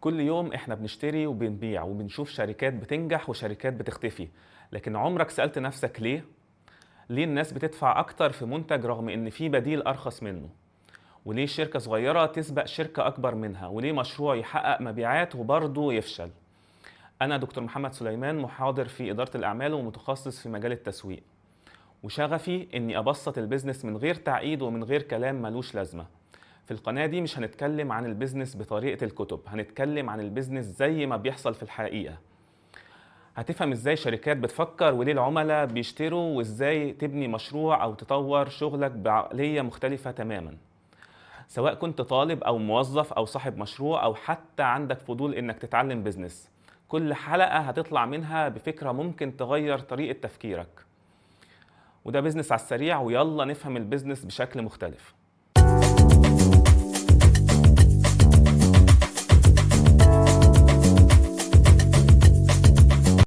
كل يوم احنا بنشتري وبنبيع وبنشوف شركات بتنجح وشركات بتختفي. لكن عمرك سألت نفسك ليه؟ ليه الناس بتدفع أكتر في منتج رغم إن في بديل أرخص منه؟ وليه شركة صغيرة تسبق شركة أكبر منها؟ وليه مشروع يحقق مبيعات وبرضه يفشل؟ أنا دكتور محمد سليمان، محاضر في إدارة الأعمال ومتخصص في مجال التسويق، وشغفي إني أبسط البيزنس من غير تعقيد ومن غير كلام ملوش لازمة. في القناة دي مش هنتكلم عن البيزنس بطريقة الكتب، هنتكلم عن البيزنس زي ما بيحصل في الحقيقة. هتفهم ازاي شركات بتفكر وليه العملاء بيشتروا، وازاي تبني مشروع او تطور شغلك بعقلية مختلفة تماما. سواء كنت طالب او موظف او صاحب مشروع او حتى عندك فضول انك تتعلم بيزنس، كل حلقة هتطلع منها بفكرة ممكن تغير طريقة تفكيرك. وده بيزنس على السريع، ويلا نفهم البيزنس بشكل مختلف.